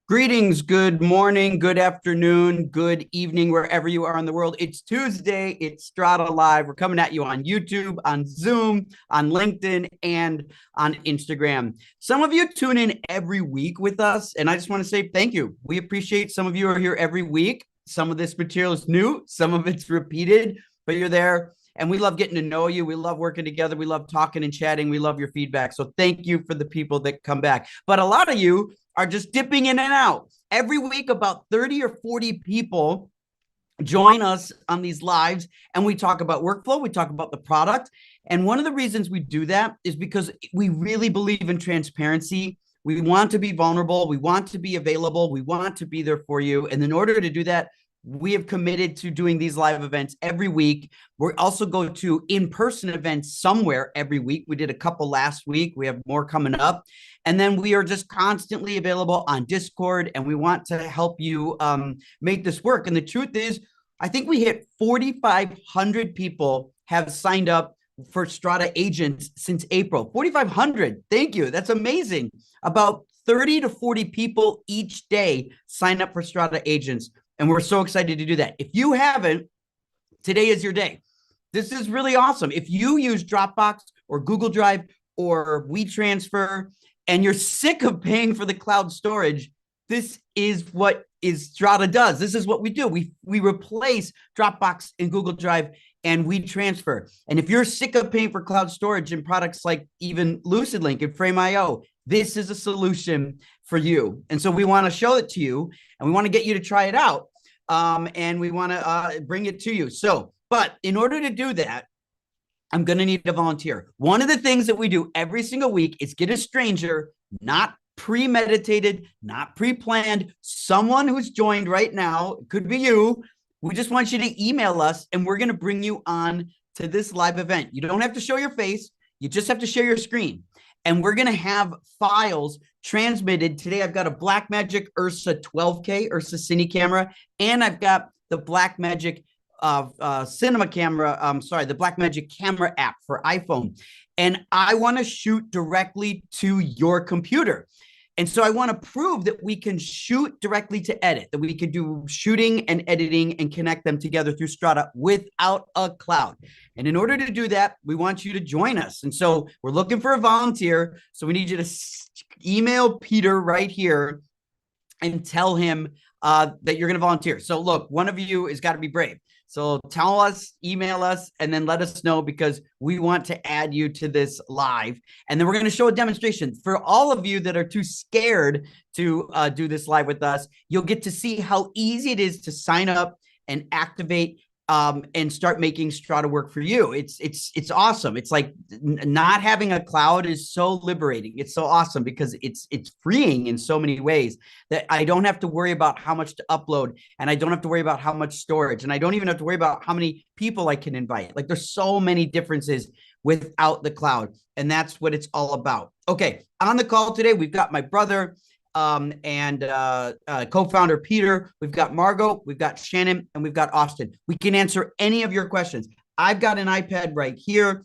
Greetings, good morning, good afternoon, good evening, wherever you are in the world. It's Tuesday, it's Strata Live. We're coming at you on YouTube, on Zoom, on LinkedIn, and on Instagram. Some of you tune in every week with us, and I just want to say thank you. We appreciate some of you are here every week. Some of this material is new, some of it's repeated, but you're there. And we love getting to know you. We love working together. We love talking and chatting. We love your feedback. So thank you for the people that come back. But a lot of you are just dipping in and out. Every week, about 30 or 40 people join us on these lives, and we talk about workflow. We talk about the product. And one of the reasons we do that is because we really believe in transparency. We want to be vulnerable. We want to be available. We want to be there for you. And in order to do that, we have committed to doing these live events every week. We also go to in-person events somewhere every week. We did a couple last week. We have more coming up. And then we are just constantly available on Discord, and we want to help you make this work. And the truth is, I think we hit 4,500 people have signed up for Strata agents since April. 4,500. Thank you. That's amazing. About 30 to 40 people each day sign up for Strata agents. And we're so excited to do that. If you haven't, today is your day. This is really awesome. If you use Dropbox or Google Drive or WeTransfer and you're sick of paying for the cloud storage, this is what Strata does. This is what we do. We replace Dropbox and Google Drive and WeTransfer. And if you're sick of paying for cloud storage and products like even LucidLink and Frame.io, this is a solution for you. And so we want to show it to you, and we want to get you to try it out. And we want to bring it to you. But in order to do that, I'm going to need a volunteer. One of the things that we do every single week is get a stranger, not premeditated, not pre-planned, someone who's joined right now. It could be you. We just want you to email us, and we're going to bring you on to this live event. You don't have to show your face. You just have to share your screen. And we're going to have files transmitted. Today, I've got a BlackMagic Ursa 12K, Ursa Cine camera, and I've got the BlackMagic cinema camera. The BlackMagic camera app for iPhone. And I want to shoot directly to your computer. And so I want to prove that we can shoot directly to edit, that we can do shooting and editing and connect them together through Strata without a cloud. And in order to do that, we want you to join us. And so we're looking for a volunteer. So we need you to email Peter right here and tell him that you're going to volunteer. So look, one of you has got to be brave. So tell us, email us, and then let us know, because we want to add you to this live. And then we're going to show a demonstration. For all of you that are too scared to do this live with us, you'll get to see how easy it is to sign up and activate and start making Strata work for you. It's awesome. It's like not having a cloud is so liberating. It's so awesome because it's freeing in so many ways that I don't have to worry about how much to upload, and I don't have to worry about how much storage, and I don't even have to worry about how many people I can invite. Like, there's so many differences without the cloud, and that's what it's all about. Okay, on the call today, we've got my brother and co-founder Peter. We've got Margot, we've got Shannon, and we've got Austin. We can answer any of your questions. I've got an iPad right here.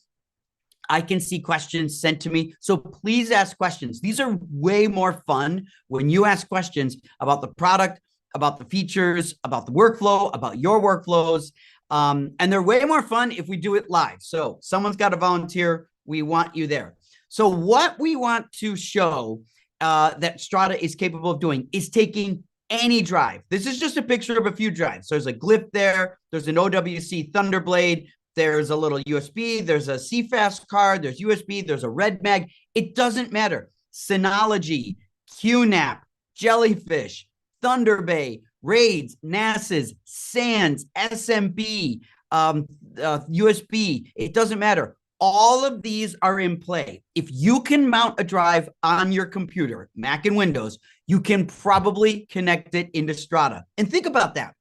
I can see questions sent to me. So please ask questions. These are way more fun when you ask questions about the product, about the features, about the workflow, about your workflows. And they're way more fun if we do it live. So someone's got to volunteer. We want you there. So what we want to show that Strata is capable of doing is taking any drive. This is just a picture of a few drives. So there's a Glyph there. There's an OWC Thunderblade. There's a little USB. There's a CFast card. There's USB. There's a Red Mag. It doesn't matter. Synology, QNAP, Jellyfish, Thunderbay, Raids, NASA's, SANS, SMB, USB. It doesn't matter. All of these are in play. If you can mount a drive on your computer, Mac and Windows, you can probably connect it into Strata. And think about that.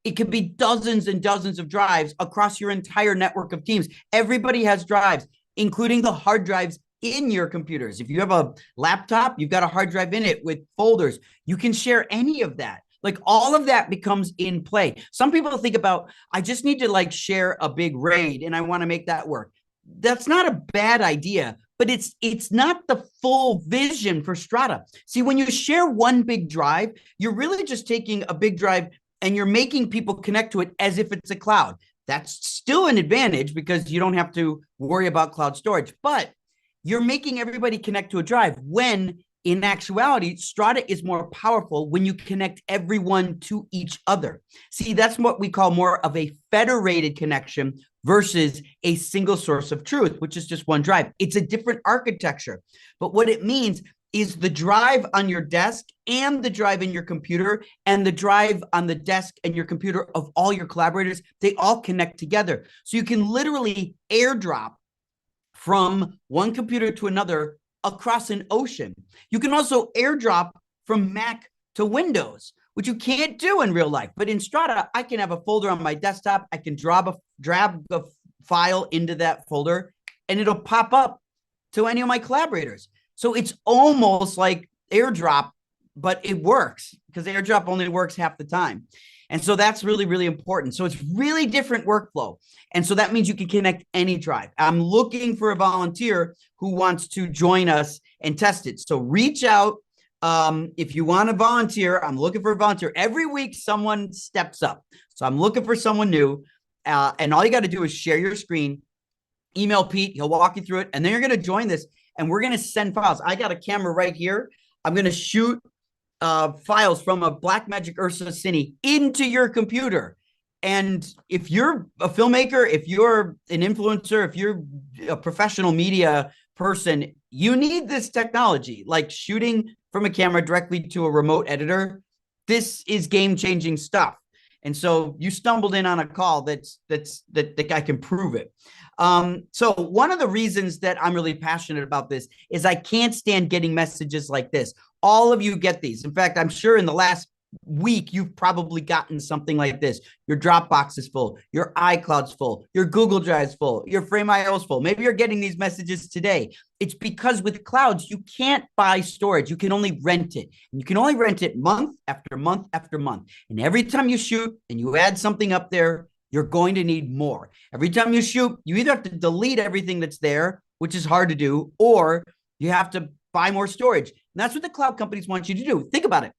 It could be dozens and dozens of drives across your entire network of teams. Everybody has drives, including the hard drives in your computers. If you have a laptop, you've got a hard drive in it with folders. You can share any of that. Like, all of that becomes in play. Some people think about, I just need to like share a big RAID and I want to make that work. That's not a bad idea, but it's not the full vision for Strata. See, when you share one big drive, you're really just taking a big drive and you're making people connect to it as if it's a cloud. That's still an advantage because you don't have to worry about cloud storage, but you're making everybody connect to a drive when in actuality, Strata is more powerful when you connect everyone to each other. See, that's what we call more of a federated connection versus a single source of truth, which is just one drive. It's a different architecture. But what it means is the drive on your desk and the drive in your computer and the drive on the desk and your computer of all your collaborators, they all connect together. So you can literally airdrop from one computer to another across an ocean. You can also airdrop from Mac to Windows, which you can't do in real life. But in Strata, I can have a folder on my desktop. I can drag a file into that folder, and it'll pop up to any of my collaborators. So it's almost like airdrop, but it works because airdrop only works half the time. And so that's really, really important. So it's really different workflow. And so that means you can connect any drive. I'm looking for a volunteer who wants to join us and test it. So reach out. If you want to volunteer, I'm looking for a volunteer. Every week, someone steps up. So I'm looking for someone new. And all you got to do is share your screen, email Pete. He'll walk you through it. And then you're going to join this. And we're going to send files. I got a camera right here. I'm going to shoot files from a BlackMagic Ursa Cine into your computer. And if you're a filmmaker, if you're an influencer, if you're a professional media person, you need this technology, like shooting from a camera directly to a remote editor. This is game-changing stuff. And so you stumbled in on a call that I can prove it. So one of the reasons that I'm really passionate about this is I can't stand getting messages like this. All of you get these. In fact, I'm sure in the last week, you've probably gotten something like this. Your Dropbox is full, your iCloud's full, your Google Drive's full, your Frame.io is full. Maybe you're getting these messages today. It's because with clouds, you can't buy storage. You can only rent it. And you can only rent it month after month after month. And every time you shoot and you add something up there, you're going to need more. Every time you shoot, you either have to delete everything that's there, which is hard to do, or you have to buy more storage. And that's what the cloud companies want you to do. Think about it.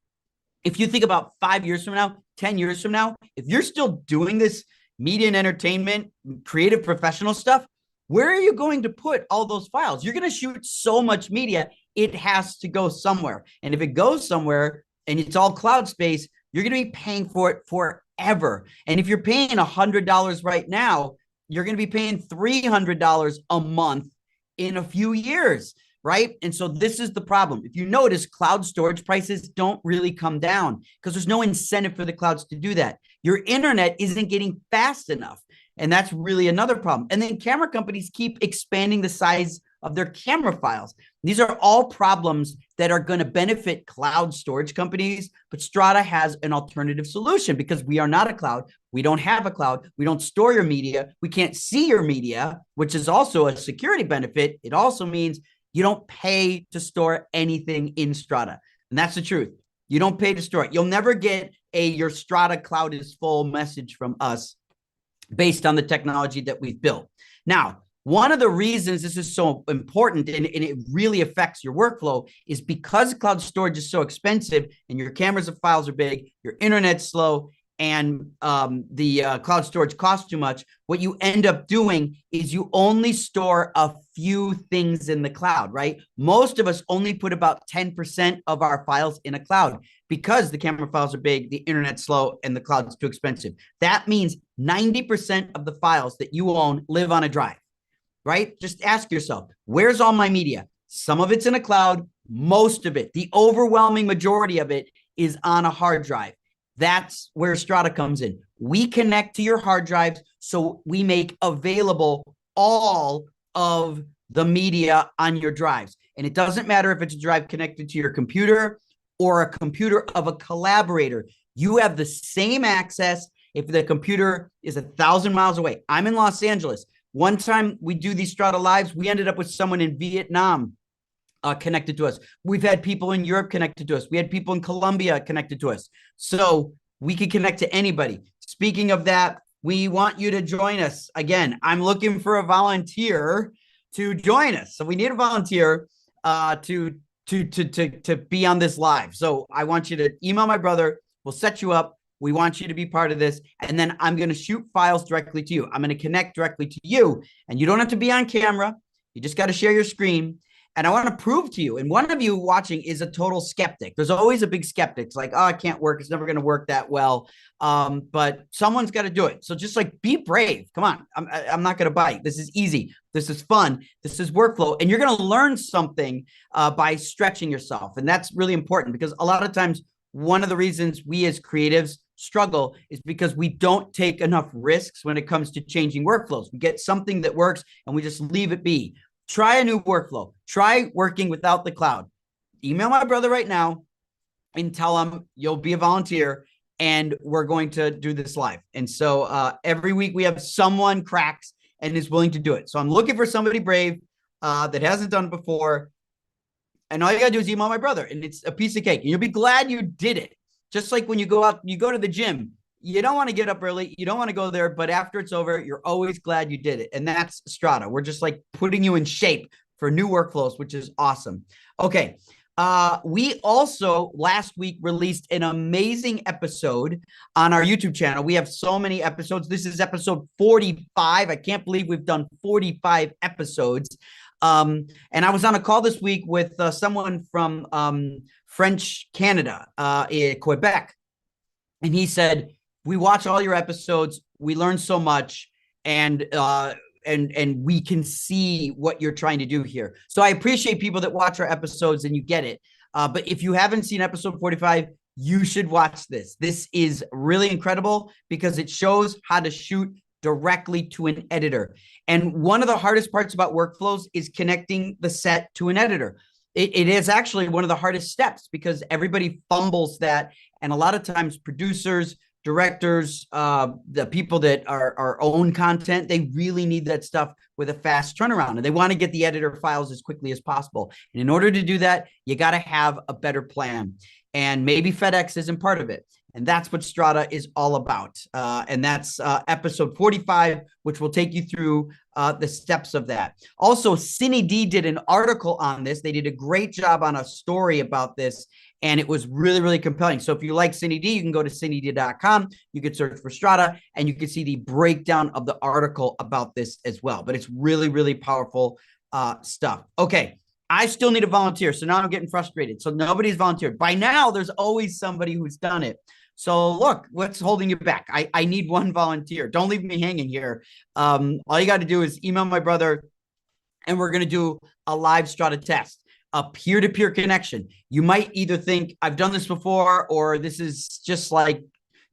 If you think about 5 years from now, 10 years from now, if you're still doing this media and entertainment, creative professional stuff, where are you going to put all those files? You're going to shoot so much media, it has to go somewhere. And if it goes somewhere and it's all cloud space, you're going to be paying for it forever. And if you're paying $100 right now, you're going to be paying $300 a month in a few years. Right? And so this is the problem. If you notice, cloud storage prices don't really come down because there's no incentive for the clouds to do that. Your internet isn't getting fast enough. And that's really another problem. And then camera companies keep expanding the size of their camera files. These are all problems that are going to benefit cloud storage companies, but Strata has an alternative solution because we are not a cloud. We don't have a cloud. We don't store your media. We can't see your media, which is also a security benefit. It also means you don't pay to store anything in Strata. And that's the truth. You don't pay to store it. You'll never get your Strata cloud is full message from us based on the technology that we've built. Now, one of the reasons this is so important and it really affects your workflow is because cloud storage is so expensive and your cameras and files are big, your internet's slow, and the cloud storage costs too much, what you end up doing is you only store a few things in the cloud, right? Most of us only put about 10% of our files in a cloud because the camera files are big, the internet's slow, and the cloud's too expensive. That means 90% of the files that you own live on a drive, right? Just ask yourself, where's all my media? Some of it's in a cloud, most of it, the overwhelming majority of it is on a hard drive. That's where Strata comes in. We connect to your hard drives, so we make available all of the media on your drives. And it doesn't matter if it's a drive connected to your computer or a computer of a collaborator. You have the same access if the computer is 1,000 miles away. I'm in Los Angeles. One time we do these Strata Lives, we ended up with someone in Vietnam connected to us. We've had people in Europe connected to us. We had people in Colombia connected to us. So we can connect to anybody. Speaking of that, we want you to join us. Again, I'm looking for a volunteer to join us. So we need a volunteer to be on this live. So I want you to email my brother. We'll set you up. We want you to be part of this. And then I'm going to shoot files directly to you. I'm going to connect directly to you. And you don't have to be on camera. You just got to share your screen. And I want to prove to you, and one of you watching is a total skeptic. There's always a big skeptic. It's like, oh, it can't work. It's never going to work that well. But someone's got to do it. So just like be brave. Come on. I'm not going to bite. This is easy. This is fun. This is workflow. And you're going to learn something by stretching yourself. And that's really important because a lot of times, one of the reasons we as creatives struggle is because we don't take enough risks when it comes to changing workflows. We get something that works and we just leave it be. Try a new workflow. Try working without the cloud. Email my brother right now and tell him you'll be a volunteer and we're going to do this live. And so every week we have someone cracks and is willing to do it. So I'm looking for somebody brave that hasn't done it before. And all you got to do is email my brother and it's a piece of cake. And you'll be glad you did it. Just like when you go out, you go to the gym. You don't want to get up early. You don't want to go there. But after it's over, you're always glad you did it. And that's Strata. We're just like putting you in shape for new workflows, which is awesome. Okay. We also last week released an amazing episode on our YouTube channel. We have so many episodes. This is episode 45. I can't believe we've done 45 episodes. And I was on a call this week with someone from French Canada, in Quebec. And he said, we watch all your episodes. We learn so much. And we can see what you're trying to do here. So I appreciate people that watch our episodes and you get it. But if you haven't seen episode 45, you should watch this. This is really incredible because it shows how to shoot directly to an editor. And one of the hardest parts about workflows is connecting the set to an editor. It is actually one of the hardest steps because everybody fumbles that. And a lot of times producers, directors, the people that are own content, they really need that stuff with a fast turnaround and they want to get the editor files as quickly as possible. And in order to do that, you got to have a better plan. And maybe FedEx isn't part of it. And that's what Strata is all about. And that's episode 45, which will take you through the steps of that. Also, CineD did an article on this. They did a great job on a story about this. And it was really, really compelling. So if you like CineD, you can go to cined.com. You can search for Strata and you can see the breakdown of the article about this as well. But it's really, really powerful stuff. Okay. I still need a volunteer. So now I'm getting frustrated. So nobody's volunteered. By now, there's always somebody who's done it. So look, what's holding you back? I need one volunteer. Don't leave me hanging here. All you got to do is email my brother and we're going to do a live Strata test, a peer-to-peer connection. You might either think I've done this before, or this is just like,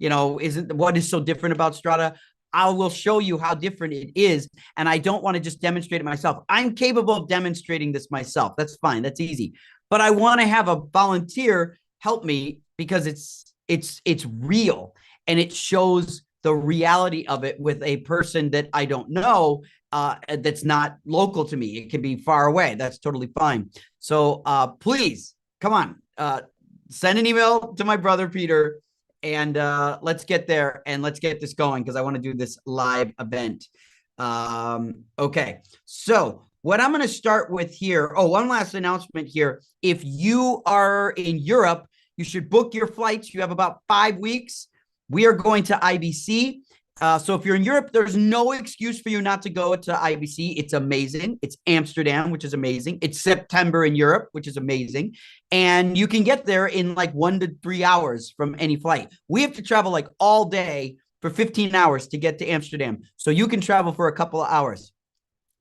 isn't what is so different about Strata? I will show you how different it is. And I don't want to just demonstrate it myself. I'm capable of demonstrating this myself. That's fine. That's easy. But I want to have a volunteer help me because it's real and it shows the reality of it with a person that I don't know, that's not local to me. It can be far away. That's totally fine. So please come on, send an email to my brother Peter and let's get there and let's get this going because I want to do this live event. Okay, so what I'm going to start with here. Oh, one last announcement here. If you are in Europe, you should book your flights. You have about 5 weeks. We are going to IBC. So if you're in Europe, there's no excuse for you not to go to IBC. It's amazing. It's Amsterdam, which is amazing. It's September in Europe, which is amazing. And you can get there in like 1 to 3 hours from any flight. We have to travel like all day for 15 hours to get to Amsterdam. So you can travel for a couple of hours.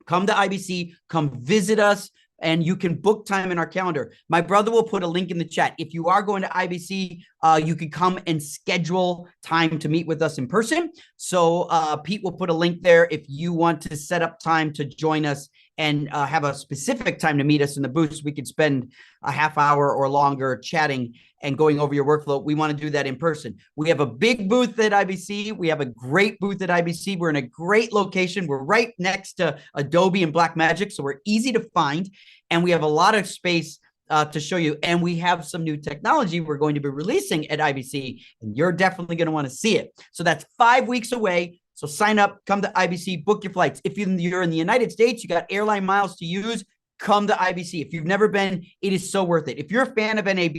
Come to IBC, come visit us, and you can book time in our calendar. My brother will put a link in the chat. If you are going to IBC, you can come and schedule time to meet with us in person. So Pete will put a link there if you want to set up time to join us and have a specific time to meet us in the booth. So we could spend a half hour or longer chatting and going over your workflow. We want to do that in person. We have a big booth at IBC. We have a great booth at IBC. We're in a great location. We're right next to Adobe and BlackMagic, so we're easy to find. And we have a lot of space to show you. And we have some new technology we're going to be releasing at IBC, and you're definitely going to want to see it. So that's 5 weeks away. So sign up, come to IBC, book your flights. If you're in the United States, you got airline miles to use, come to IBC. If you've never been, it is so worth it. If you're a fan of NAB,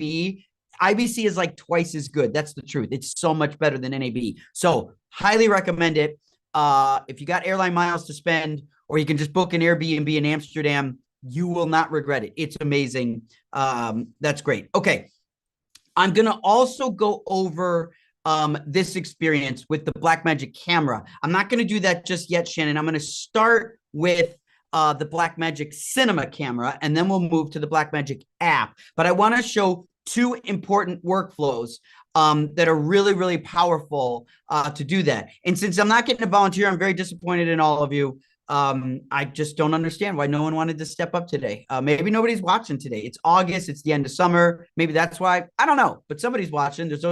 IBC is like twice as good. That's the truth. It's so much better than NAB. So highly recommend it. If you got airline miles to spend, or you can just book an Airbnb in Amsterdam, you will not regret it. It's amazing. That's great. Okay. I'm going to also go over this experience with the BlackMagic camera. I'm not going to do that just yet, Shannon. I'm going to start with the BlackMagic Cinema camera, and then we'll move to the BlackMagic app. But I want to show two important workflows that are really, really powerful to do that. And since I'm not getting a volunteer, I'm very disappointed in all of you. I just don't understand why no one wanted to step up today. Maybe nobody's watching today. It's August. It's the end of summer. Maybe that's why. I don't know, but somebody's watching. There's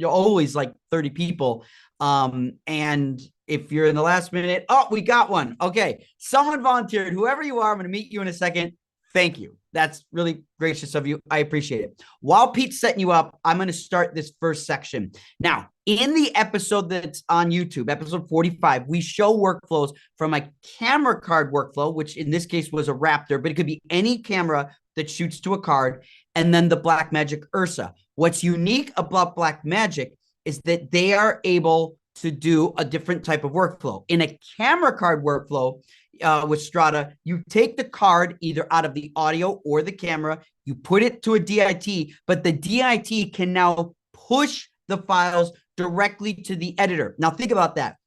always like 30 people. And if you're in the last minute, oh, we got one. Okay. Someone volunteered. Whoever you are, I'm going to meet you in a second. Thank you. That's really gracious of you. I appreciate it. While Pete's setting you up, I'm going to start this first section. Now, in the episode that's on YouTube, episode 45, we show workflows from a camera card workflow, which in this case was a Raptor, but it could be any camera that shoots to a card, and then the BlackMagic Ursa. What's unique about BlackMagic is that they are able to do a different type of workflow. In a camera card workflow, with Strata, you take the card either out of the audio or the camera, you put it to a DIT, but the DIT can now push the files directly to the editor. Now think about that.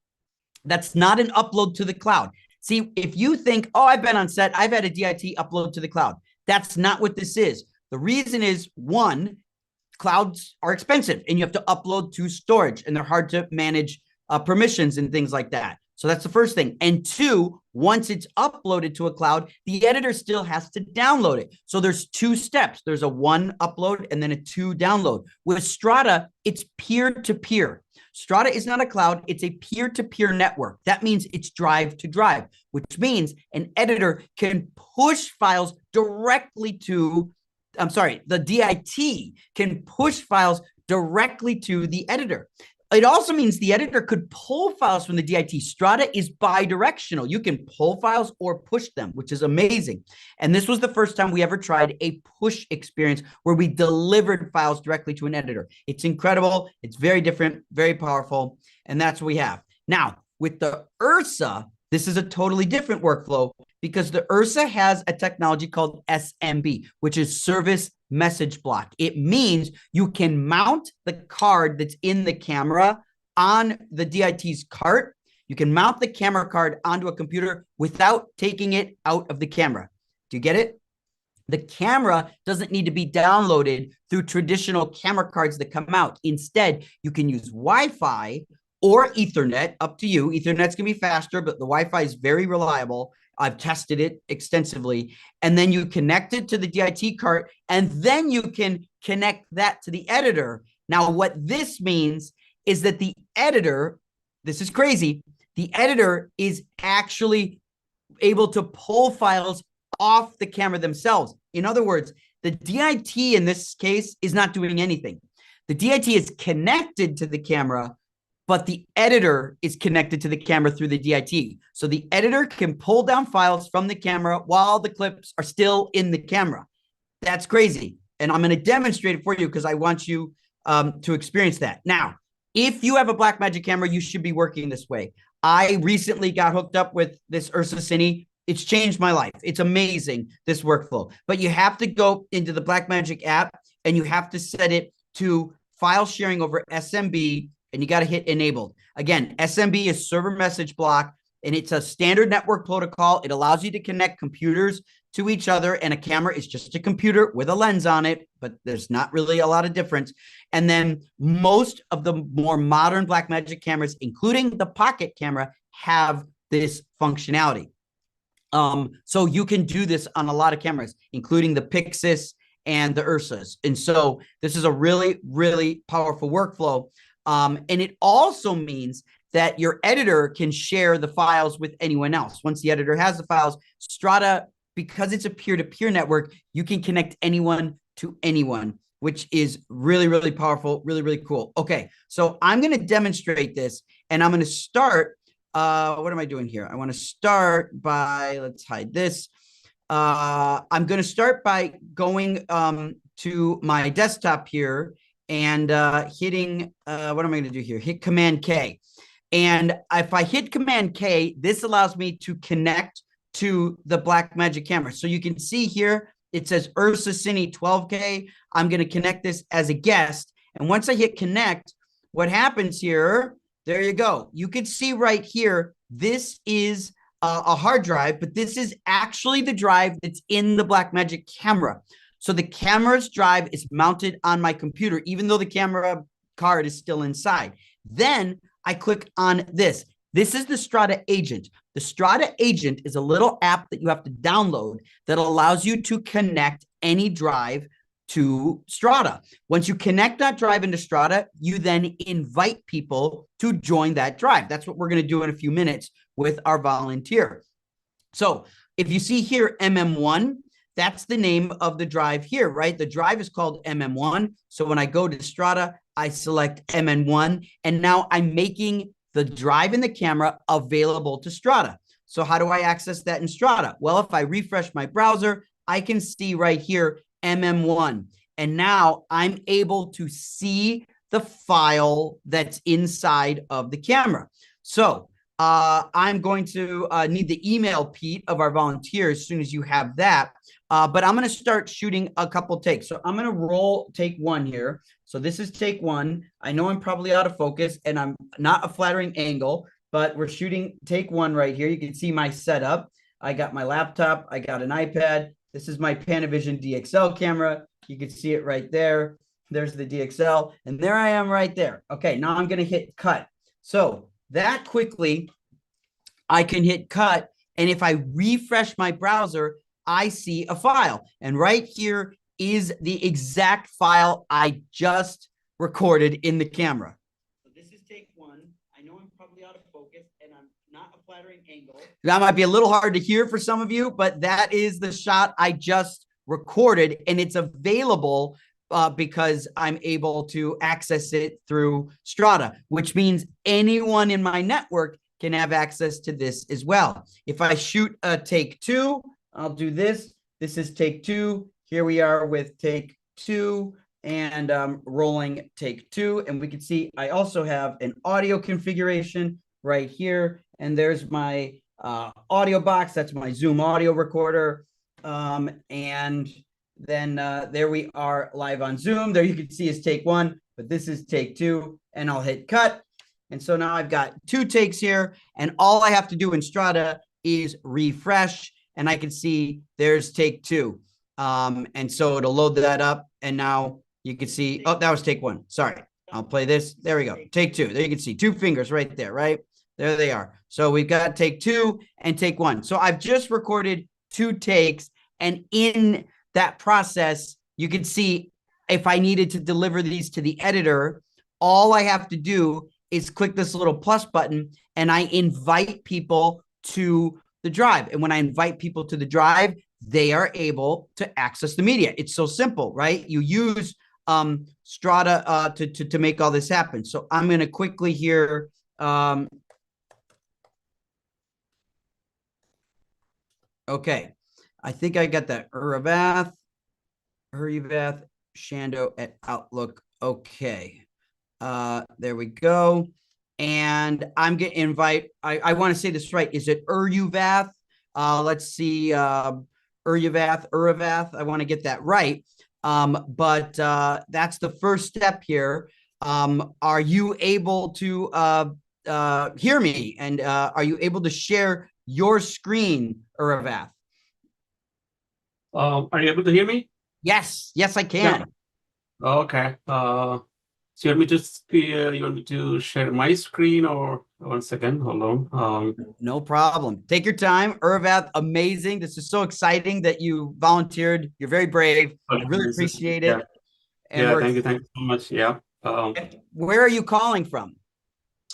That's not an upload to the cloud. See, if you think, oh, I've been on set, I've had a DIT upload to the cloud. That's not what this is. The reason is, one, clouds are expensive and you have to upload to storage and they're hard to manage permissions and things like that. So that's the first thing. And two, once it's uploaded to a cloud, the editor still has to download it. So there's two steps. There's a one upload and then a two download. With Strata, it's peer-to-peer. Strata is not a cloud. It's a peer-to-peer network. That means it's drive to drive, which means an editor can push files directly to, the DIT can push files directly to the editor. It also means the editor could pull files from the DIT. Strata is bi-directional. You can pull files or push them, which is amazing. And this was the first time we ever tried a push experience where we delivered files directly to an editor. It's incredible. It's very different, very powerful. And that's what we have. Now, with the Ursa, this is a totally different workflow because the Ursa has a technology called SMB, which is service message block. It means you can mount the card that's in the camera on the DIT's cart. You can mount the camera card onto a computer without taking it out of the camera. Do you get it? The camera doesn't need to be downloaded through traditional camera cards that come out. Instead, you can use Wi-Fi or Ethernet, up to you. Ethernet's going to be faster, but the Wi-Fi is very reliable. I've tested it extensively. And then you connect it to the DIT cart, and then you can connect that to the editor. Now, what this means is that the editor, this is crazy, the editor is actually able to pull files off the camera themselves. In other words, the DIT in this case is not doing anything. The DIT is connected to the camera, but the editor is connected to the camera through the DIT. So the editor can pull down files from the camera while the clips are still in the camera. That's crazy. And I'm going to demonstrate it for you because I want you to experience that. Now, if you have a BlackMagic camera, you should be working this way. I recently got hooked up with this Ursa Cine. It's changed my life. It's amazing, this workflow. But you have to go into the BlackMagic app and you have to set it to file sharing over SMB, and you got to hit enabled. Again, SMB is server message block, and it's a standard network protocol. It allows you to connect computers to each other, and a camera is just a computer with a lens on it, but there's not really a lot of difference. And then most of the more modern BlackMagic cameras, including the Pocket camera, have this functionality. So you can do this on a lot of cameras, including the Pixis and the Ursas. And so this is a really, really powerful workflow. And it also means that your editor can share the files with anyone else. Once the editor has the files, Strata, because it's a peer-to-peer network, you can connect anyone to anyone, which is really, really powerful, really, really cool. Okay, so I'm going to demonstrate this, and I'm going to start what am I doing here? I want to start by, let's hide this. I'm going to start by going to my desktop here and hitting, what am I going to do here? Hit Command K. And if I hit Command K, this allows me to connect to the BlackMagic camera. So you can see here, it says Ursa Cine 12K. I'm going to connect this as a guest. And once I hit connect, what happens here, there you go. You can see right here, this is a hard drive, but this is actually the drive that's in the BlackMagic camera. So the camera's drive is mounted on my computer, even though the camera card is still inside. Then I click on this. This is the Strata agent. The Strata agent is a little app that you have to download that allows you to connect any drive to Strata. Once you connect that drive into Strata, you then invite people to join that drive. That's what we're going to do in a few minutes with our volunteer. So if you see here, MM1, that's the name of the drive here, right? The drive is called MM1. So when I go to Strata, I select MM1, and now I'm making the drive in the camera available to Strata. So how do I access that in Strata? Well, if I refresh my browser, I can see right here, MM1. And now I'm able to see the file that's inside of the camera. So I'm going to need the email, Pete, of our volunteers as soon as you have that. But I'm going to start shooting a couple takes. So I'm going to roll take one here. So this is take one. I know I'm probably out of focus and I'm not a flattering angle, but we're shooting take one right here. You can see my setup. I got my laptop. I got an iPad. This is my Panavision DXL camera. You can see it right there. There's the DXL. And there I am right there. Okay, now I'm going to hit cut. So that quickly, I can hit cut. And if I refresh my browser, I see a file. And right here is the exact file I just recorded in the camera. So this is take one. I know I'm probably out of focus and I'm not a flattering angle. That might be a little hard to hear for some of you, but that is the shot I just recorded, and it's available because I'm able to access it through Strata, which means anyone in my network can have access to this as well. If I shoot a take two, I'll do this. This is take two. Here we are with take two and rolling take two. And we can see I also have an audio configuration right here. And there's my audio box. That's my Zoom audio recorder. And then there we are live on Zoom. There you can see is take one, but this is take two. And I'll hit cut. And so now I've got two takes here. And all I have to do in Strata is refresh. And I can see there's take two. And so it'll load that up. And now you can see, oh, that was take one. Sorry. I'll play this. There we go. Take two. There you can see two fingers right there, right? There they are. So we've got take two and take one. So I've just recorded two takes. And in that process, you can see if I needed to deliver these to the editor, all I have to do is click this little plus button and I invite people to the drive. And when I invite people to the drive, they are able to access the media. It's so simple, right? You use Strata to make all this happen. So I'm going to quickly here. Okay. I think I got that. Uravath, Shando at Outlook. Okay. There we go. And I'm going to invite, I want to say this right. Is it Uravath? Let's see. Uravath. I want to get that right. But that's the first step here. Are you able to hear me? And are you able to share your screen, Uravath? Are you able to hear me? Yes, I can. Yeah. Okay. So you want me to share my screen, or 1 second? Hold on. No problem. Take your time. Urvath, amazing. This is so exciting that you volunteered. You're very brave. I really appreciate it. Yeah, thank you so much. Yeah. Where are you calling from?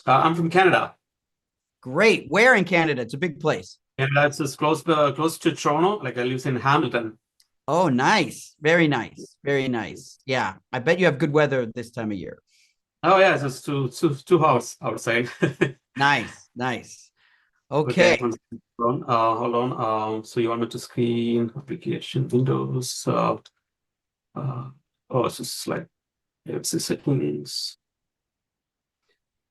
I'm from Canada. Great. Where in Canada? It's a big place. And that's close to Toronto. Like I live in Hamilton. Oh, nice. Very nice. Very nice. Yeah. I bet you have good weather this time of year. Oh yeah, it's just too hot outside. Nice. Okay, Okay. one second. Hold on. So you want me to screen application Windows? Uh, oh, it's just like it's the settings.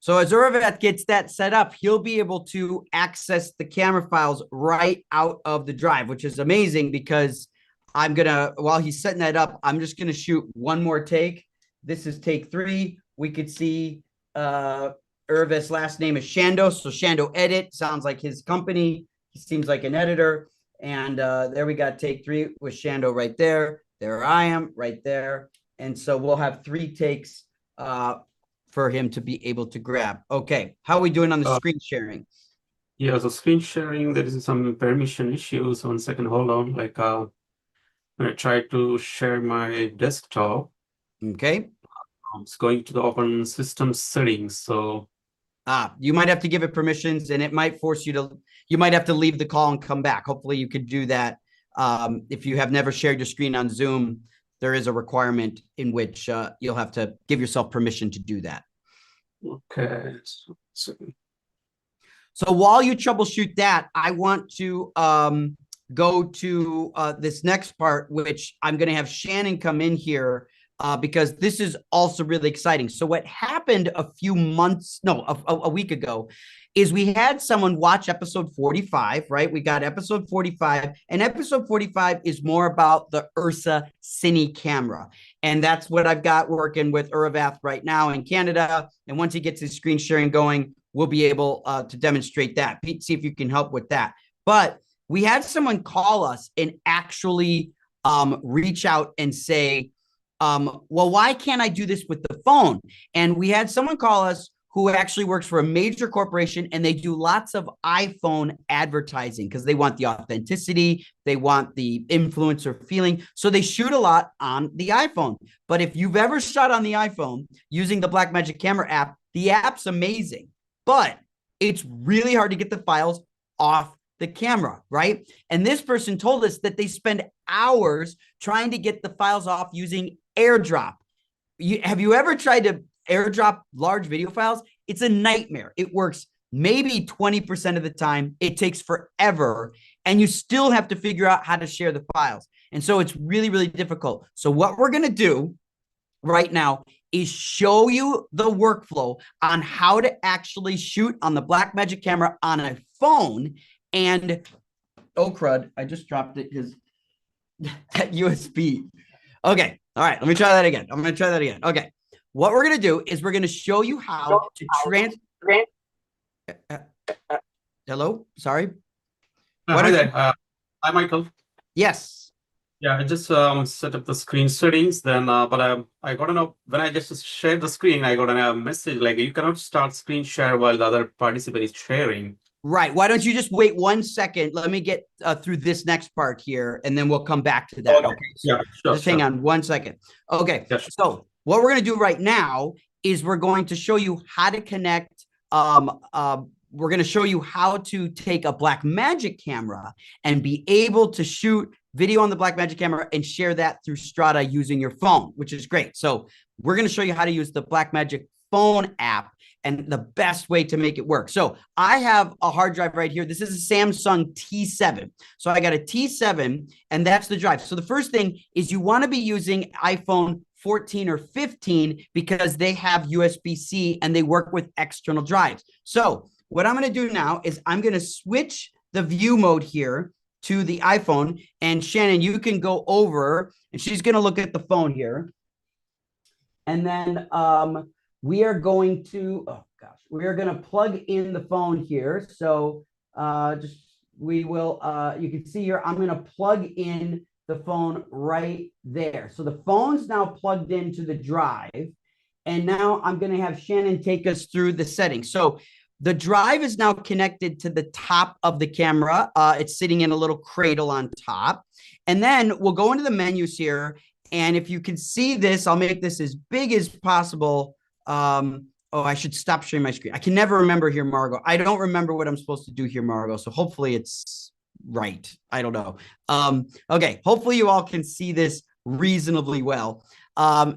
So as Urvath gets that set up, he'll be able to access the camera files right out of the drive, which is amazing because while he's setting that up, I'm just gonna shoot one more take. This is take 3. We could see Urvath's last name is Shando. So Shando Edit sounds like his company. He seems like an editor. And there we got take 3 with Shando right there. There I am right there. And so we'll have 3 takes for him to be able to grab. Okay, how are we doing on the screen sharing? Yeah, so screen sharing, there is some permission issues. 1 second, hold on. When I try to share my desktop, Okay. it's going to the open system settings. So You might have to give it permissions and it might force you might have to leave the call and come back. Hopefully you could do that. If you have never shared your screen on Zoom, there is a requirement in which you'll have to give yourself permission to do that. okay. So while you troubleshoot that, I want to go to this next part, which I'm going to have Shannon come in here because this is also really exciting. So what happened a week ago is we had someone watch episode 45, right? We got episode 45, and episode 45 is more about the Ursa Cine camera. And that's what I've got working with Uravath right now in Canada. And once he gets his screen sharing going, we'll be able to demonstrate that. Pete, see if you can help with that. But we had someone call us and actually reach out and say, well, why can't I do this with the phone? And we had someone call us who actually works for a major corporation, and they do lots of iPhone advertising because they want the authenticity, they want the influencer feeling. So they shoot a lot on the iPhone. But if you've ever shot on the iPhone using the BlackMagic camera app, the app's amazing, but it's really hard to get the files off the camera, right? And this person told us that they spend hours trying to get the files off using AirDrop. Have you ever tried to AirDrop large video files? It's a nightmare. It works maybe 20% of the time. It takes forever, and you still have to figure out how to share the files. And so it's really, really difficult. So what we're going to do right now is show you the workflow on how to actually shoot on the BlackMagic camera on a phone. And oh crud, I just dropped it because that USB. Okay, all right, let me try that again. I'm going to try that again. Okay, what we're going to do is we're going to show you how to hello, sorry. Hi there. Hi, Michael. Yes. Yeah, I just set up the screen settings. Then, but I got when I just shared the screen, I got a message like you cannot start screen share while the other participant is sharing. Right. Why don't you just wait 1 second? Let me get through this next part here, and then we'll come back to that. Okay. So yeah, sure, just hang on 1 second. Okay. Yeah, sure. So what we're going to do right now is we're going to show you how to connect. We're going to show you how to take a BlackMagic camera and be able to shoot video on the BlackMagic camera and share that through Strata using your phone, which is great. So we're going to show you how to use the BlackMagic phone app and the best way to make it work. So I have a hard drive right here. This is a Samsung T7. So I got a T7, and that's the drive. So the first thing is you want to be using iPhone 14 or 15 because they have USB-C and they work with external drives. So what I'm going to do now is I'm going to switch the view mode here to the iPhone, and Shannon, you can go over, and she's going to look at the phone here. And then we are going to, we are going to plug in the phone here. So you can see here, I'm going to plug in the phone right there. So the phone's now plugged into the drive. And now I'm going to have Shannon take us through the settings. So the drive is now connected to the top of the camera. It's sitting in a little cradle on top. And then we'll go into the menus here. And if you can see this, I'll make this as big as possible. I should stop sharing my screen. I can never remember here, Margot. I don't remember what I'm supposed to do here, Margot. So hopefully it's right. I don't know. Okay. Hopefully you all can see this reasonably well.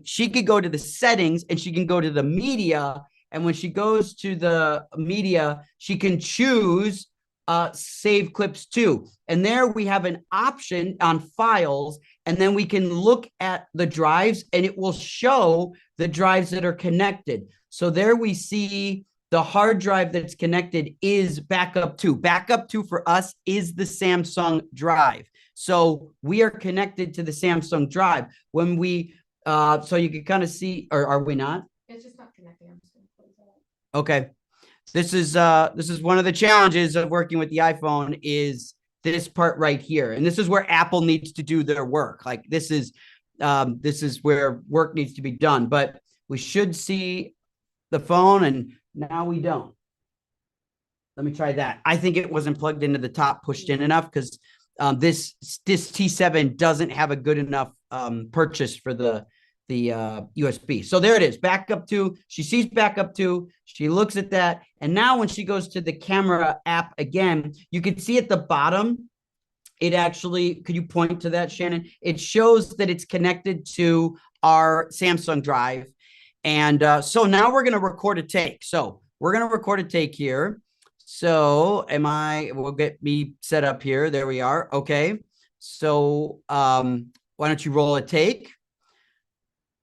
She could go to the settings and she can go to the media. And when she goes to the media, she can choose save clips to. And there we have an option on files, and then we can look at the drives and it will show the drives that are connected. So there we see the hard drive that's connected is backup 2. Backup 2 for us is the Samsung drive. So we are connected to the Samsung drive. When we, so you can kind of see, or are we not? It's just not connecting. I'm just gonna close that. Okay. This is one of the challenges of working with the iPhone is this part right here. And this is where Apple needs to do their work. Like this is where work needs to be done, but we should see the phone and now we don't. Let me try that. I think it wasn't plugged into the top, pushed in enough because this T7 doesn't have a good enough purchase for the USB. So there it is, backup 2. She sees backup 2. She looks at that. And now when she goes to the camera app again, you can see at the bottom, it actually, could you point to that, Shannon? It shows that it's connected to our Samsung drive. And so now we're going to record a take. So we're going to record a take here. So we'll get me set up here. There we are. Okay. So why don't you roll a take?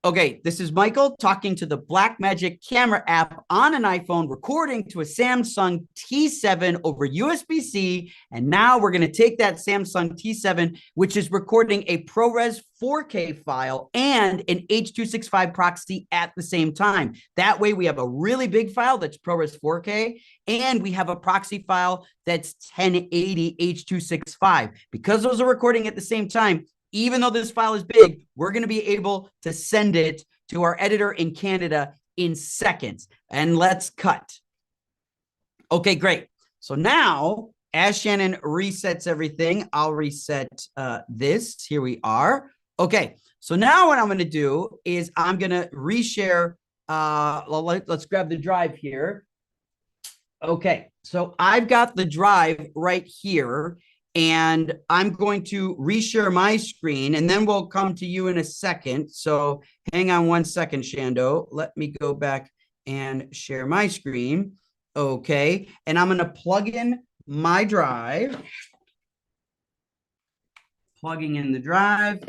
Okay, this is Michael talking to the BlackMagic camera app on an iPhone, recording to a Samsung T7 over USB-C. And now we're going to take that Samsung T7, which is recording a ProRes 4K file and an H.265 proxy at the same time. That way we have a really big file that's ProRes 4K, and we have a proxy file that's 1080 H.265. Because those are recording at the same time, even though this file is big, we're going to be able to send it to our editor in Canada in seconds. And let's cut. Okay, great. So now, as Shannon resets everything, I'll reset this. Here we are. Okay, so now what I'm going to do is I'm going to reshare. Let's grab the drive here. Okay, so I've got the drive right here. And I'm going to reshare my screen, and then we'll come to you in a second. So hang on one second, Shando. Let me go back and share my screen. Okay. And I'm going to plug in my drive. Plugging in the drive.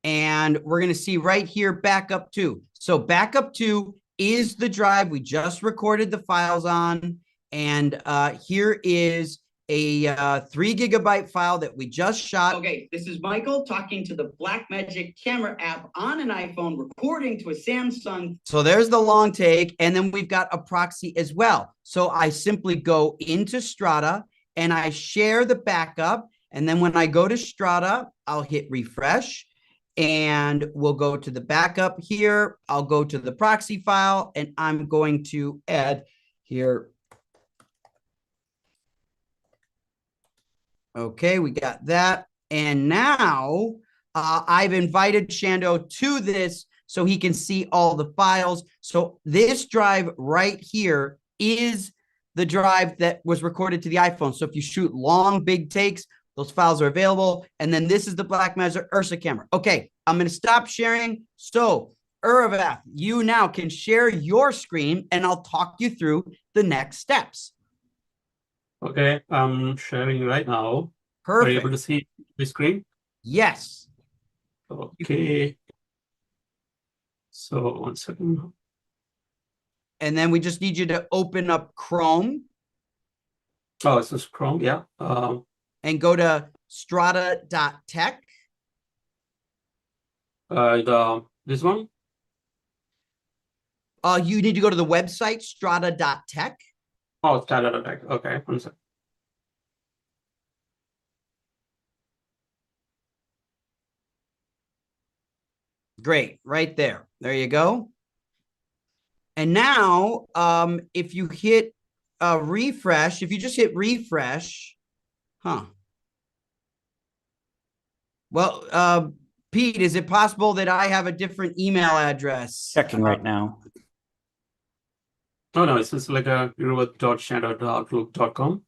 And we're going to see right here, backup 2. So backup 2 is the drive we just recorded the files on. And here is a 3 gigabyte file that we just shot. Okay, this is Michael talking to the BlackMagic camera app on an iPhone, recording to a Samsung. So there's the long take, and then we've got a proxy as well. So I simply go into Strata and I share the backup. And then when I go to Strata, I'll hit refresh and we'll go to the backup here. I'll go to the proxy file and I'm going to add here. Okay, we got that. And now I've invited Shando to this so he can see all the files. So this drive right here is the drive that was recorded to the iPhone. So if you shoot long, big takes, those files are available. And then this is the BlackMagic Ursa camera. Okay, I'm going to stop sharing. So Uravath, you now can share your screen and I'll talk you through the next steps. Okay, I'm sharing right now. Perfect. Are you able to see the screen? Yes. Okay. So 1 second. And then we just need you to open up Chrome. Oh, this is Chrome, yeah. And go to strata.tech. This one? You need to go to the website, strata.tech. Oh, Strata.tech. Okay, 1 second. Great, right there. There you go. And now, if you hit refresh, if you just hit refresh, Well, Pete, is it possible that I have a different email address? Checking right now. Oh, no, it's just like a irvat.shadow.outlook.com.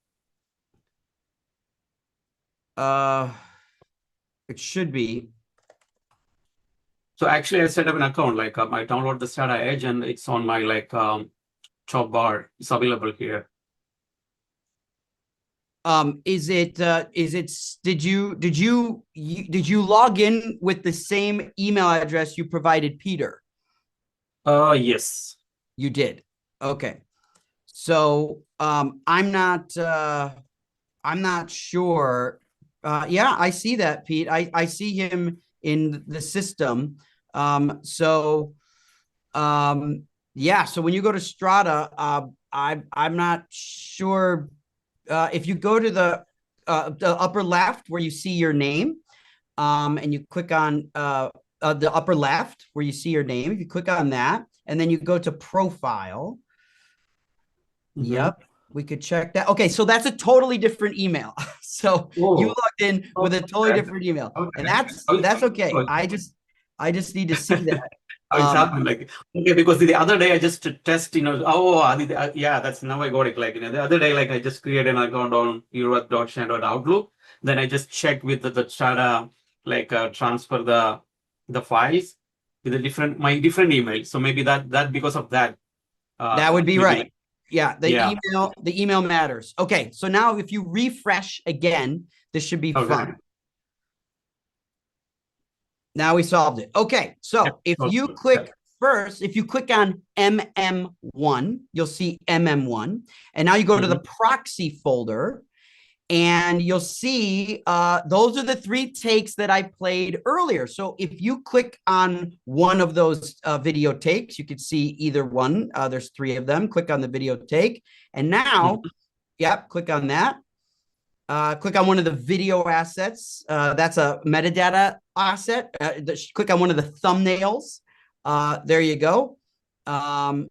It should be. So actually, I set up an account. Like I download the Strata Edge, and it's on my top bar. It's available here. Did you log in with the same email address you provided Peter? Yes. You did. Okay. So I'm not sure. Yeah, I see that, Pete. I see him in the system. So yeah, so when you go to Strata, I'm not sure if you go to the upper left where you see your name, and you click on the upper left where you see your name. If you click on that, and then you go to profile. Yep, we could check that. Okay, so that's a totally different email. So you Oh, logged in with a totally okay. different email, and Okay. that's okay. Oh, I just need to see that. how it's happened, like, okay, because the other day I just test, yeah, that's now I got it. Like, the other day, like, I just created an account on Outlook. Then I just checked with the Strada, like, transfer the files with my different email. So maybe that because of that, That would be maybe right. like, Yeah, yeah, the email matters. Okay, so now if you refresh again, this should be okay, fun. Now we solved it. Okay, yeah, so if you okay. click first, if you click on MM1, you'll see MM1. And now you go to the proxy folder and you'll see those are the 3 takes that I played earlier. So if you click on one of those video takes, you could see either one. There's 3 of them. Click on the video take. And now, yep, click on that. Click on one of the video assets. That's a metadata asset. Click on one of the thumbnails. There you go. And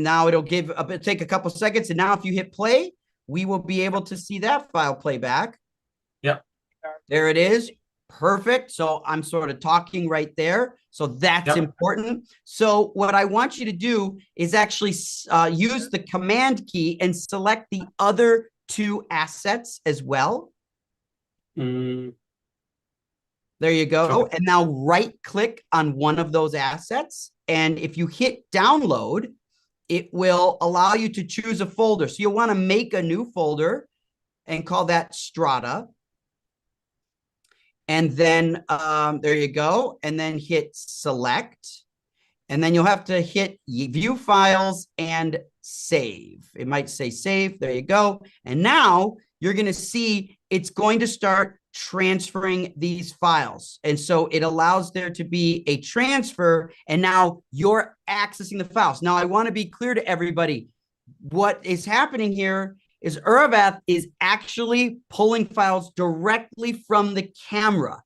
now it'll take a couple seconds. And now if you hit play, we will be able to see that file playback. Yeah. There it is. Perfect. So I'm sort of talking right there. So that's important. So what I want you to do is actually use the command key and select the other 2 assets as well. There you go. Sure. And now right click on one of those assets. And if you hit download, it will allow you to choose a folder. So you'll want to make a new folder and call that Strata. And then there you go. And then hit select. And then you'll have to hit view files and save. It might say save. There you go. And now you're going to see it's going to start transferring these files. And so it allows there to be a transfer. And now you're accessing the files. Now, I want to be clear to everybody. What is happening here is Uravath is actually pulling files directly from the camera.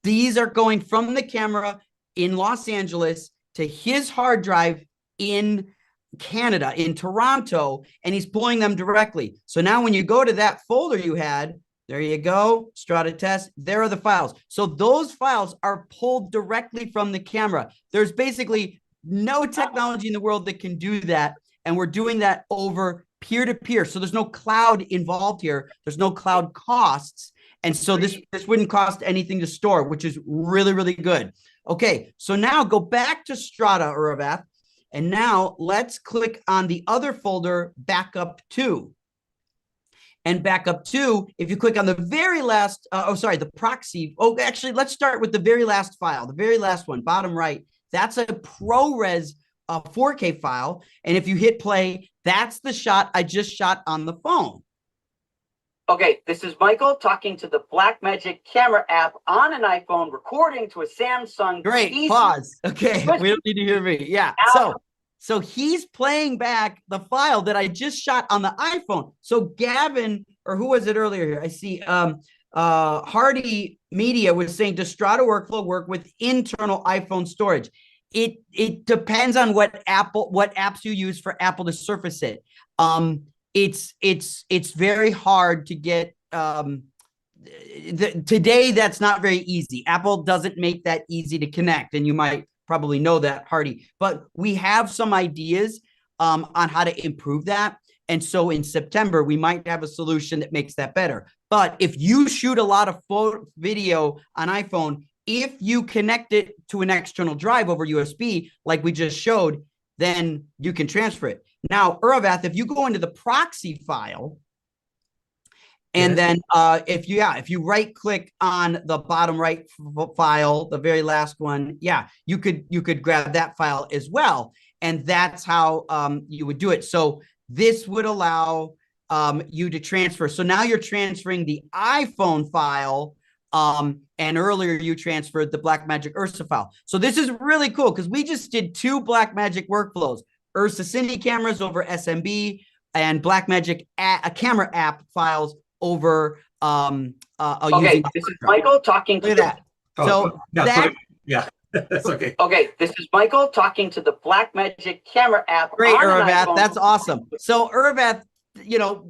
These are going from the camera in Los Angeles to his hard drive in Canada, in Toronto, and he's pulling them directly. So now when you go to that folder you had, there you go, Strata test, there are the files. So those files are pulled directly from the camera. There's basically no technology in the world that can do that, and we're doing that over peer-to-peer. So there's no cloud involved here. There's no cloud costs. And so this wouldn't cost anything to store, which is really, really good. Okay, so now go back to Strata, Uravath, and now let's click on the other folder, Backup 2. And Backup 2, if you click on the very last, the proxy. Oh, actually, let's start with the very last file, the very last one, bottom right. That's a ProRes 4K file. And if you hit play, that's the shot I just shot on the phone. Okay, this is Michael talking to the BlackMagic camera app on an iPhone, recording to a Samsung. Great, pause. Okay, we don't need to hear me. Yeah, so he's playing back the file that I just shot on the iPhone. So Gavin, or who was it earlier here? I see Hardy Media was saying, does Strata Workflow work with internal iPhone storage? It depends on what apps you use for Apple to surface it. It's very hard to get today. That's not very easy. Apple doesn't make that easy to connect, and you might probably know that, Hardy. But we have some ideas on how to improve that. And so in September, we might have a solution that makes that better. But if you shoot a lot of video on iPhone, if you connect it to an external drive over USB, like we just showed, then you can transfer it. Now, Uravath, if you go into the proxy file And Yes. then if you right click on the bottom right file, the very last one, you could grab that file as well. And that's how you would do it. So this would allow you to transfer. So now you're transferring the iPhone file. And earlier you transferred the BlackMagic Ursa file. So this is really cool because we just did 2 BlackMagic workflows: Ursa Cine cameras over SMB and BlackMagic a camera app files over Okay, this is Michael talking to look at that. So yeah, that sorry. Yeah, that's okay. Okay, this is Michael talking to the BlackMagic camera app. great, on an Urvath. iPhone. That's awesome. So Urvath,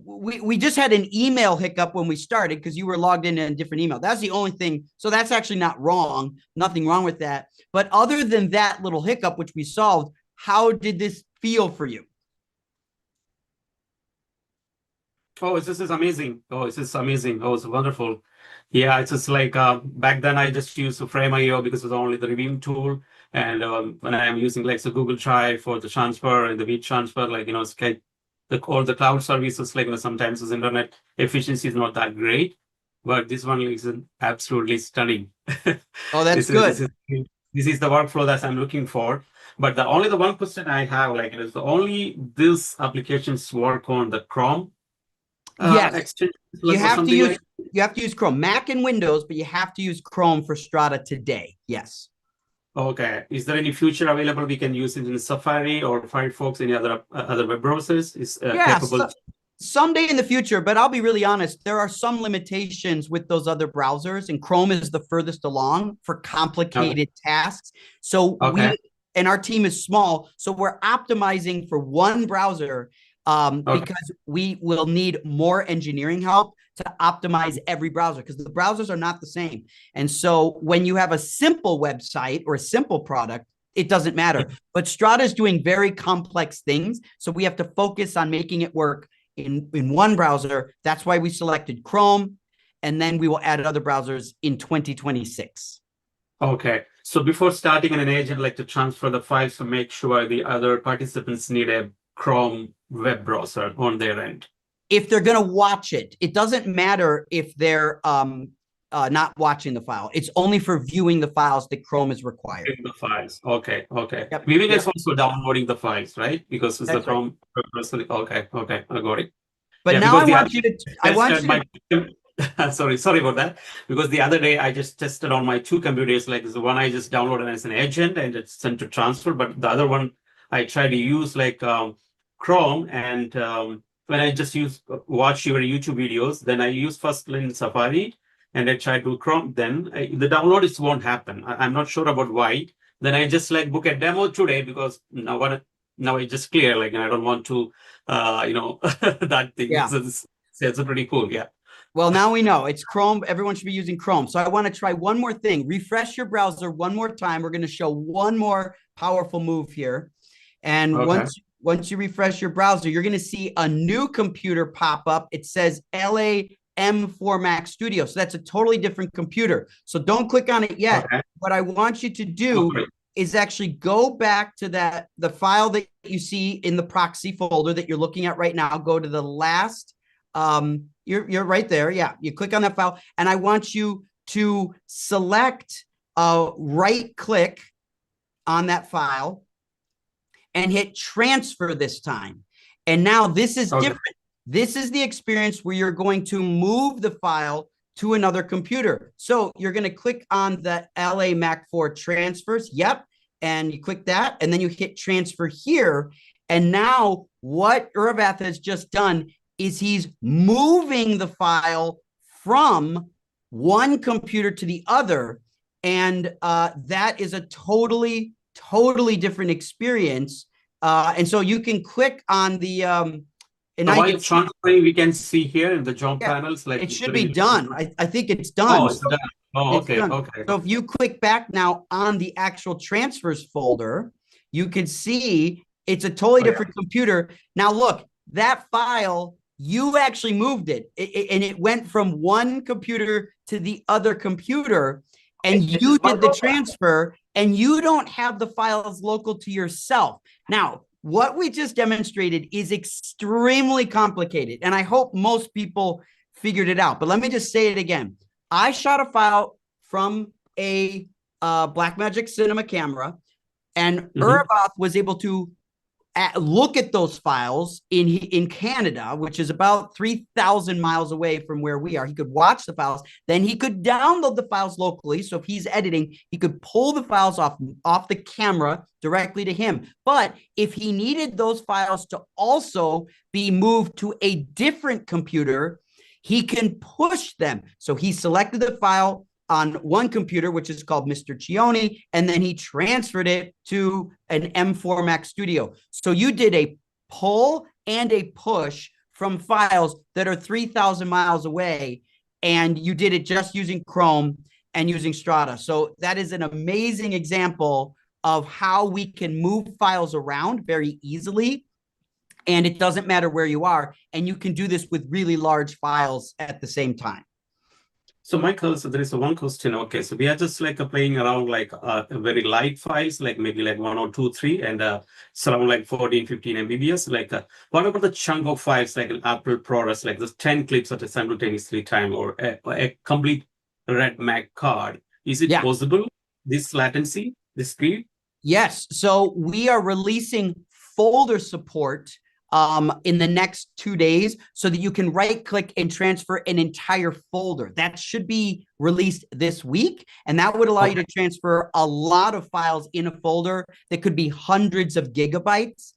we just had an email hiccup when we started because you were logged in a different email. That's the only thing. So that's actually not wrong. Nothing wrong with that. But other than that little hiccup, which we solved, how did this feel for you? Oh, this is amazing. Oh, this is amazing. Oh, it's wonderful. Yeah, it's just like back then I just used to Frame.io because it was only the reviewing tool. And when I'm using like the Google Drive for the transfer and the beat transfer, like, it's like all the cloud services, like, sometimes the internet efficiency is not that great, but this one is absolutely stunning. Oh, that's good. This is the workflow that I'm looking for. But the one question I have, like, is the only these applications work on the Chrome Yes. extension, You or have to something use like. you have to use Chrome, Mac and Windows, but you have to use Chrome for Strata today. Yes. Okay. Is there any future available we can use it in Safari or Firefox, any other web browsers is capable? Someday in the future, but I'll be really honest, there are some limitations with those other browsers, and Chrome is the furthest along for complicated tasks. So Okay. and our team is small, so we're optimizing for one browser because we will need more engineering help to optimize every browser because the browsers are not the same. And so when you have a simple website or a simple product, it doesn't matter. But Strata is doing very complex things, so we have to focus on making it work in one browser. That's why we selected Chrome, and then we will add other browsers in 2026. Okay. So before starting an agent, like to transfer the files to make sure the other participants need a Chrome web browser on their end. If they're going to watch it, it doesn't matter if they're not watching the file. It's only for viewing the files that Chrome is required. The files. Okay. Yep. Viewing is also downloading the files, right? Because it's That's the Chrome web browser. Okay. I got it. But now I want you to. Sorry about that. Because the other day I just tested on my 2 computers. Like the one I just downloaded as an agent and it's sent to transfer, but the other one I tried to use like Chrome, and when I just watch your YouTube videos, then I use first in Safari and I try to Chrome. Then the downloads won't happen. I'm not sure about why. Then I just like book a demo today because now I just clear, like, I don't want to that thing. Yeah. It's pretty cool. Yeah. Well, now we know it's Chrome. Everyone should be using Chrome. So I want to try one more thing. Refresh your browser one more time. We're going to show one more powerful move here. And once you refresh your browser, you're going to see a new computer pop up. It says LA-M4 Mac Studio. So that's a totally different computer. So don't click on it yet. Okay. What I want you to do is actually go back to the file that you see in the proxy folder that you're looking at right now. Go to the last, you're right there. Yeah, you click on that file, and I want you to select right click on that file and hit transfer this time. And now this is different. This is the experience where you're going to move the file to another computer. So you're going to click on the LA Mac 4 transfers. Yep. And you click that, and then you hit transfer here. And now what Urvath has just done is he's moving the file from one computer to the other. And that is a totally different experience. And so you can click on the and so while transferring, we can see here in the jump panels, like it should be done. I think it's done. Oh, it's done. Oh, okay. So if you click back now on the actual transfers folder, you can see it's a totally different computer. Now look, that file, you actually moved it, and it went from one computer to the other computer, and you did the transfer, and you don't have the files local to yourself. Now, what we just demonstrated is extremely complicated, and I hope most people figured it out. But let me just say it again. I shot a file from a Blackmagic cinema camera, and Urvath was able to look at those files in Canada, which is about 3,000 miles away from where we are. He could watch the files. Then he could download the files locally. So if he's editing, he could pull the files off the camera directly to him. But if he needed those files to also be moved to a different computer, he can push them. So he selected the file on one computer, which is called Mr. Cioni, and then he transferred it to an M4 Max Studio. So you did a pull and a push from files that are 3,000 miles away, and you did it just using Chrome and using Strata. So that is an amazing example of how we can move files around very easily, and it doesn't matter where you are, and you can do this with really large files at the same time. So Michael, so there is one question. Okay, so we are just like playing around like very light files, like maybe like 1 or 2, 3, and it's around like 14, 15 MBBS. Like what about the chunk of files like an Apple ProRes, like this 10 clips at a simultaneously time, or a complete red Mac card? Is it possible, this latency, this speed? Yes. So we are releasing folder support in the next 2 days so that you can right click and transfer an entire folder. That should be released this week. And that would allow you to transfer a lot of files in a folder that could be hundreds of gigabytes.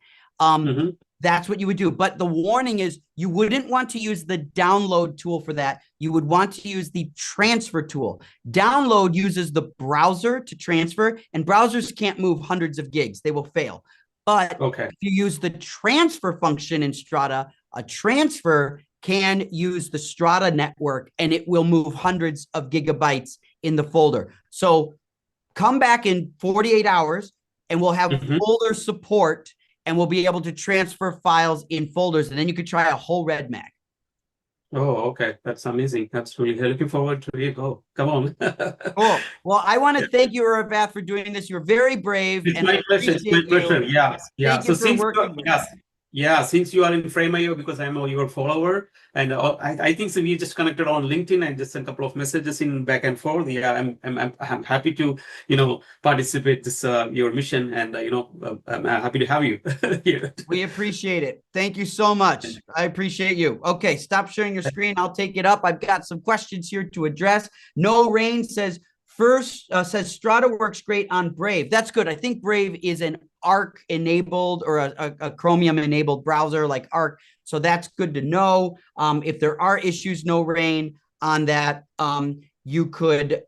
That's what you would do. But the warning is you wouldn't want to use the download tool for that. You would want to use the transfer tool. Download uses the browser to transfer, and browsers can't move hundreds of gigs. They will fail. But if you use the transfer function in Strata, a transfer can use the Strata network and it will move hundreds of gigabytes in the folder. So come back in 48 hours and we'll have folder support, and we'll be able to transfer files in folders, and then you could try a whole red Mac. Oh, okay. That's amazing. That's really looking forward to it. Oh, come on. Cool. Well, I want to thank you, Urvath, for doing this. You're very brave. It's my pleasure. It's my pleasure. Yeah. Yeah. Thank you for working with us. Since you are in Frame.io, because I'm your follower, and I think so we just connected on LinkedIn and just sent a couple of messages in back and forth. Yeah, I'm happy to participate this your mission, and I'm happy to have you here. We appreciate it. Thank you so much. I appreciate you. Okay, stop sharing your screen. I'll take it up. I've got some questions here to address. No Rain says Strata works great on Brave. That's good. I think Brave is an Arc enabled or a Chromium enabled browser like Arc. So that's good to know. If there are issues, No Rain, on that, you could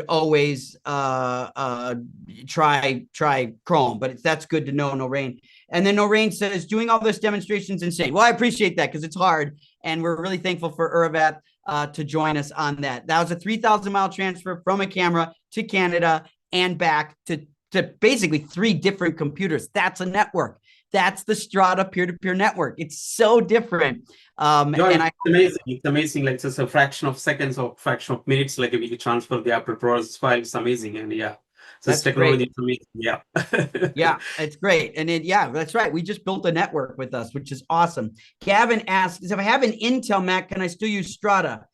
always try Chrome, but that's good to know, No Rain. And then No Rain says, doing all this demonstrations insane. Well, I appreciate that because it's hard. And we're really thankful for Urvath to join us on that. That was a 3,000-mile transfer from a camera to Canada and back to basically 3 different computers. That's a network. That's the Strata peer-to-peer network. It's so different. It's amazing. It's amazing. Like just a fraction of seconds or fraction of minutes, like if you transfer the Apple ProRes file, it's amazing. And so this technology is amazing. Yeah. Yeah, it's great. And that's right. We just built a network with us, which is awesome. Gavin asks, if I have an Intel Mac, can I still use Strata?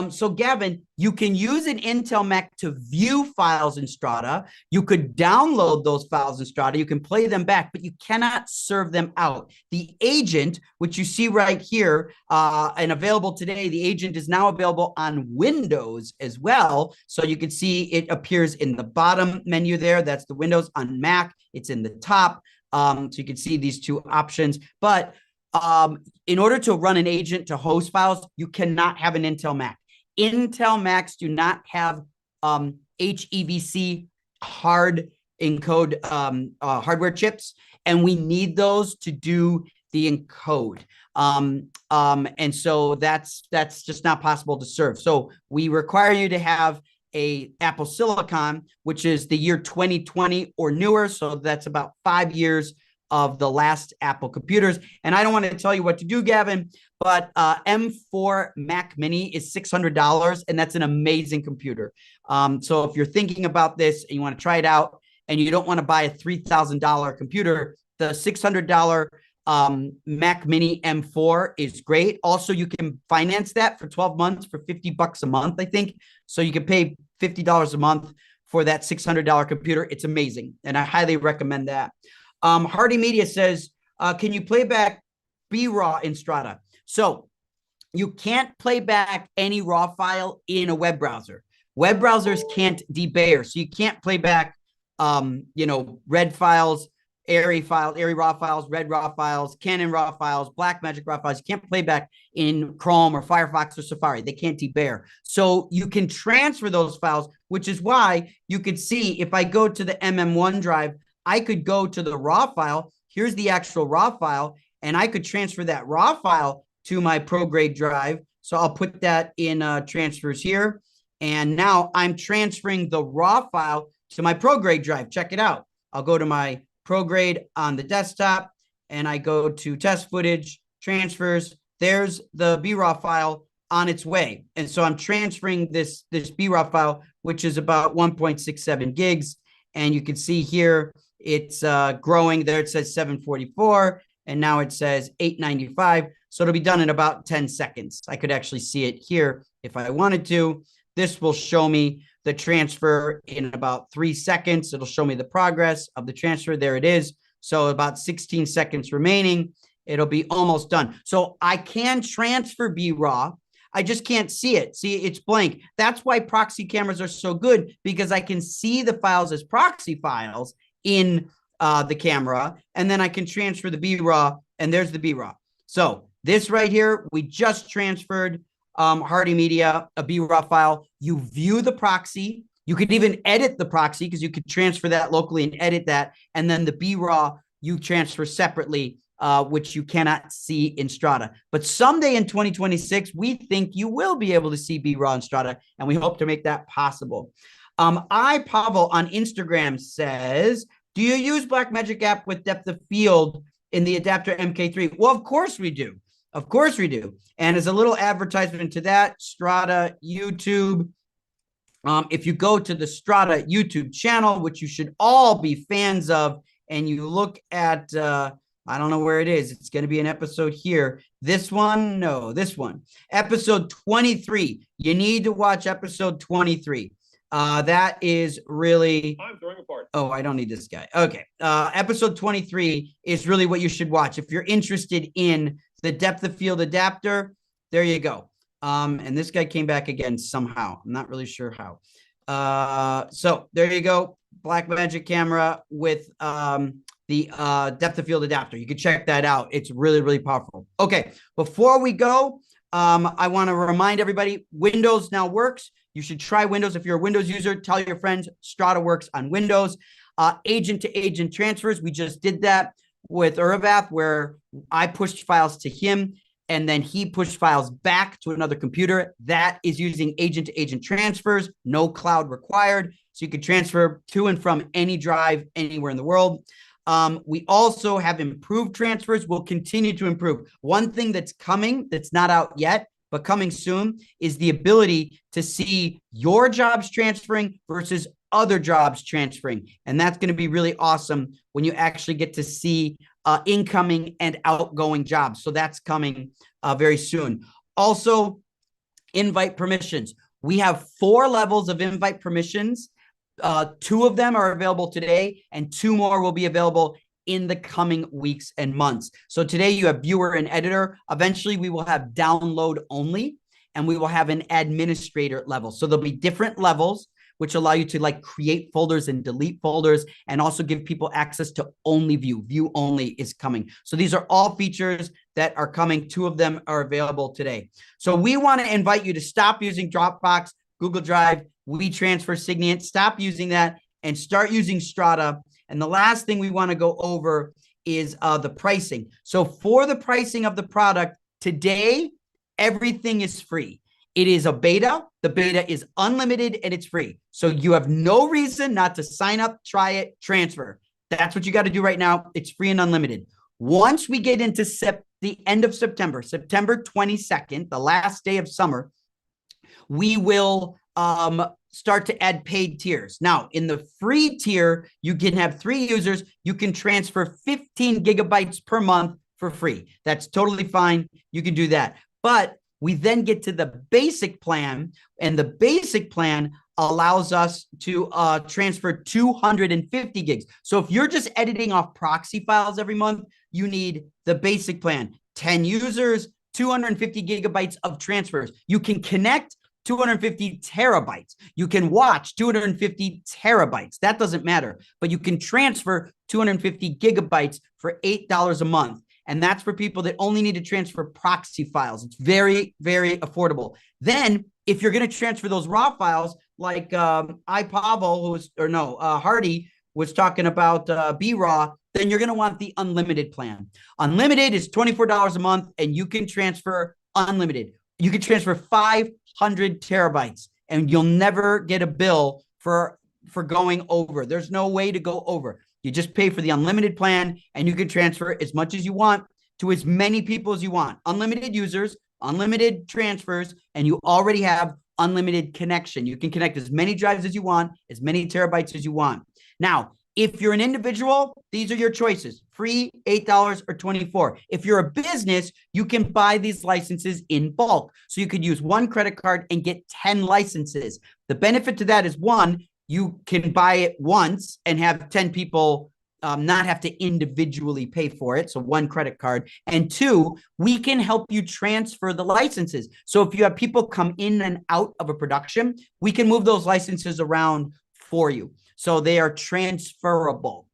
So Gavin, you can use an Intel Mac to view files in Strata. You could download those files in Strata. You can play them back, but you cannot serve them out. The agent, which you see right here and available today, the agent is now available on Windows as well. So you can see it appears in the bottom menu there. That's the Windows. On Mac, it's in the top. So you can see these 2 options. But in order to run an agent to host files, you cannot have an Intel Mac. Intel Macs do not have HEVC hard encode hardware chips, and we need those to do the encode. And so that's just not possible to serve. So we require you to have a Apple Silicon, which is the year 2020 or newer. So that's about 5 years of the last Apple computers. And I don't want to tell you what to do, Gavin, but M4 Mac Mini is $600, and that's an amazing computer. So if you're thinking about this and you want to try it out and you don't want to buy a $3,000 computer, the $600 Mac Mini M4 is great. Also, you can finance that for 12 months for $50 a month, I think. So you can pay $50 a month for that $600 computer. It's amazing, and I highly recommend that. Hardy Media says, can you play back B-RAW in Strata? So you can't play back any RAW file in a web browser. Web browsers can't debayer, so you can't play back, red files, Airy RAW files, red RAW files, Canon RAW files, BlackMagic RAW files. You can't play back in Chrome or Firefox or Safari. They can't debayer. So you can transfer those files, which is why you could see if I go to the MM1 drive, I could go to the RAW file. Here's the actual RAW file, and I could transfer that RAW file to my ProGrade drive. So I'll put that in transfers here. And now I'm transferring the RAW file to my ProGrade drive. Check it out. I'll go to my ProGrade on the desktop, and I go to test footage, transfers. There's the B-RAW file on its way. And so I'm transferring this B-RAW file, which is about 1.67 gigs. And you can see here, it's growing. There it says 744, and now it says 895. So it'll be done in about 10 seconds. I could actually see it here if I wanted to. This will show me the transfer in about 3 seconds. It'll show me the progress of the transfer. There it is. So about 16 seconds remaining. It'll be almost done. So I can transfer B-RAW. I just can't see it. See, it's blank. That's why proxy cameras are so good, because I can see the files as proxy files in the camera, and then I can transfer the B-RAW, and there's the B-RAW. So this right here, we just transferred Hardy Media, a B-RAW file. You view the proxy. You could even edit the proxy, because you could transfer that locally and edit that. And then the B-RAW you transfer separately, which you cannot see in Strata. But someday in 2026, we think you will be able to see B-RAW in Strata, and we hope to make that possible. Pavel on Instagram says, do you use BlackMagic app with depth of field in the adapter MK3? Well, of course we do. Of course we do. And as a little advertisement to that, Strata YouTube, if you go to the Strata YouTube channel, which you should all be fans of, and you look at, I don't know where it is. It's going to be an episode here. This one? No, this one. Episode 23. You need to watch episode 23. That is really... I'm throwing a part. Oh, I don't need this guy. Okay. Episode 23 is really what you should watch. If you're interested in the depth of field adapter, there you go. And this guy came back again somehow. I'm not really sure how. So there you go. BlackMagic camera with the depth of field adapter. You can check that out. It's really, really powerful. Okay. Before we go, I want to remind everybody, Windows now works. You should try Windows. If you're a Windows user, tell your friends Strata works on Windows. Agent-to-agent transfers. We just did that with Urvath, where I pushed files to him, and then he pushed files back to another computer. That is using agent-to-agent transfers, no cloud required. So you can transfer to and from any drive anywhere in the world. We also have improved transfers. We'll continue to improve. One thing that's coming, that's not out yet, but coming soon, is the ability to see your jobs transferring versus other jobs transferring. And that's going to be really awesome when you actually get to see incoming and outgoing jobs. So that's coming very soon. Also, invite permissions. We have 4 levels of invite permissions. 2 of them are available today, and 2 more will be available in the coming weeks and months. So today you have viewer and editor. Eventually we will have download only, and we will have an administrator level. So there'll be different levels which allow you to like create folders and delete folders, and also give people access to only view. View only is coming. So these are all features that are coming. 2 of them are available today. So we want to invite you to stop using Dropbox, Google Drive, WeTransfer, Signiant. Stop using that and start using Strata. And the last thing we want to go over is the pricing. So for the pricing of the product today, everything is free. It is a beta. The beta is unlimited and it's free. So you have no reason not to sign up, try it, transfer. That's what you got to do right now. It's free and unlimited. Once we get into the end of September, September 22nd, the last day of summer, we will start to add paid tiers. Now, in the free tier, you can have 3 users. You can transfer 15 gigabytes per month for free. That's totally fine. You can do that. But we then get to the basic plan, and the basic plan allows us to transfer 250 gigs. So if you're just editing off proxy files every month, you need the basic plan. 10 users, 250 gigabytes of transfers. You can connect 250 terabytes. You can watch 250 terabytes. That doesn't matter, but you can transfer 250 gigabytes for $8 a month. And that's for people that only need to transfer proxy files. It's very, very affordable. Then if you're going to transfer those raw files, like Hardy was talking about BRAW, then you're going to want the unlimited plan. Unlimited is $24 a month, and you can transfer unlimited. You can transfer 500 terabytes, and you'll never get a bill for going over. There's no way to go over. You just pay for the unlimited plan, and you can transfer as much as you want to as many people as you want. Unlimited users, unlimited transfers, and you already have unlimited connection. You can connect as many drives as you want, as many terabytes as you want. Now, if you're an individual, these are your choices: free, $8, or $24. If you're a business, you can buy these licenses in bulk. So you could use one credit card and get 10 licenses. The benefit to that is, one, you can buy it once and have 10 people not have to individually pay for it. So one credit card. And two, we can help you transfer the licenses. So if you have people come in and out of a production, we can move those licenses around for you. So they are transferable.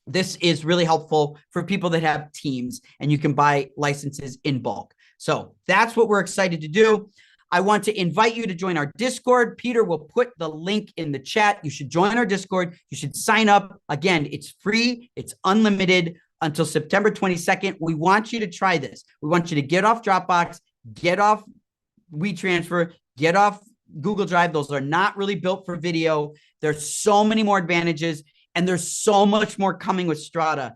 This is really helpful for people that have teams, and you can buy licenses in bulk. So that's what we're excited to do. I want to invite you to join our Discord. Peter will put the link in the chat. You should join our Discord. You should sign up. Again, it's free. It's unlimited until September 22nd. We want you to try this. We want you to get off Dropbox, get off WeTransfer, get off Google Drive. Those are not really built for video. There's so many more advantages, and there's so much more coming with Strata.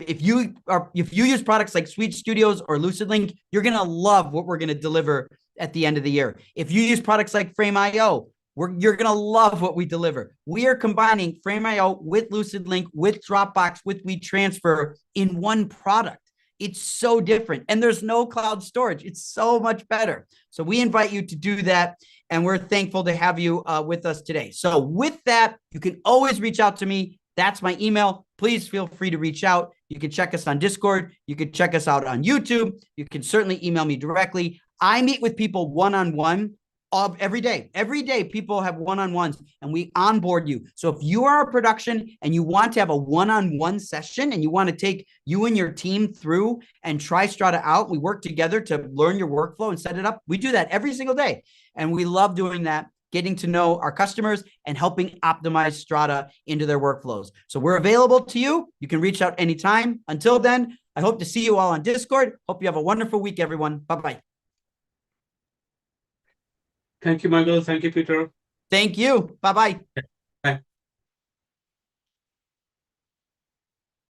If you use products like Suite Studios or LucidLink, you're going to love what we're going to deliver at the end of the year. If you use products like Frame.io, you're going to love what we deliver. We are combining Frame.io with LucidLink, with Dropbox, with WeTransfer in one product. It's so different, and there's no cloud storage. It's so much better. So we invite you to do that, and we're thankful to have you with us today. So with that, you can always reach out to me. That's my email. Please feel free to reach out. You can check us on Discord. You can check us out on YouTube. You can certainly email me directly. I meet with people one-on-one every day. Every day, people have one-on-ones, and we onboard you. So if you are a production and you want to have a one-on-one session and you want to take you and your team through and try Strata out, we work together to learn your workflow and set it up. We do that every single day, and we love doing that, getting to know our customers and helping optimize Strata into their workflows. So we're available to you. You can reach out anytime. Until then, I hope to see you all on Discord. Hope you have a wonderful week, everyone. Bye-bye. Thank you, Michael. Thank you, Peter. Thank you. Bye-bye.